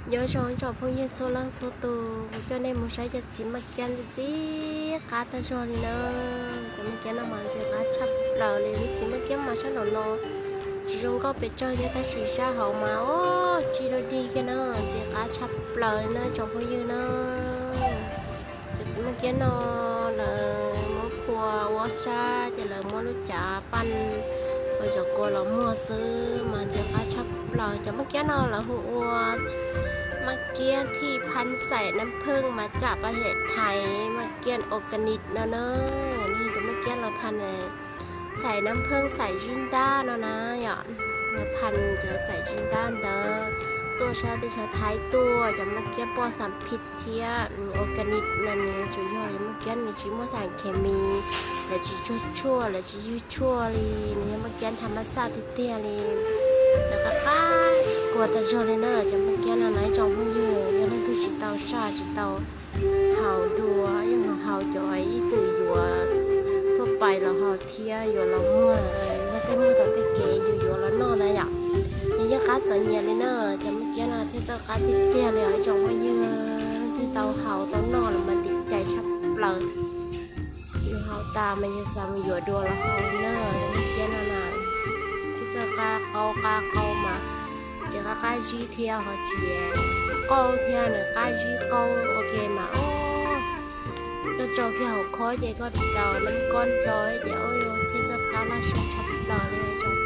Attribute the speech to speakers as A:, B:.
A: nhớ cho phong như số lăng số tù cho nên một sai giật xíu mà kiên gì cá ta cho đi nữa cho mình kiên nó mà gì cá chắp lờ liền xíu mà kiên mà sao nó chỉ trong có bị chơi thì ta chỉ ra hậu mà ô chỉ đôi đi cái nữa gì cá chắp lờ nữa trong phong như nữa cho xíu mà kiên nó là mua cua mua sa cho là mua lúa chả pan bây giờ cô là muaซื้อmà gì cá chắp lờ cho mấy kiên nó là hụtมะเกียนที่พันใส่น้ำผึ้งมาจากประเทศไทยมะเกียนออร์แกนิกเนอะนี่จะมะเกียนเราพันใส่น้ำผึ้งใส่จินด้าเนอะนะอย่าเราพันจะใส่จินด้าเด้อตัวชาติชาไทยตัวจะมะเกียนปอสารพิษเทียออร์แกนิกนั่นเนี่ยช่วยจะมะเกียนมีชิมสารเคมีและจีชั่วและจีชั่วเลยเนี่ยมะเกียนธรรมชาติเตี้ยเลยแล้วก็ป้ากลัวแต่ชอบเลยเนอะจะมาเกี้ยนอะไรจองไม่ยืดยังนั่นคือชิเตาชาชิเตาเห่าดัวยังเห่าจอยอีจืดอยู่ทั่วไปเราเห่าเที่ยอยู่เราเมื่อแล้วก็มือต่อตะเกยอยู่แล้วนอนนะอยากยังกัดจะเงียเลยเนอะจะมาเกี้ยนอะไรที่เจ้ากัดเตี้ยเลยจองไม่ยืดที่เตาเห่าเตานอนมันติดใจชับเปล่าอยู่เห่าตามันยังซ้ำอยู่ดัวแล้วเห่าเนอะมาเกี้ยนอะไรcá câu mà chỉ có cái gì theo họ chỉ câu theo nữa cái gì câu ok mà cho cái hậu khó vậy có đầu năm con rồi thì ôi thế giờ cá là sẽ chập đỏ lên trong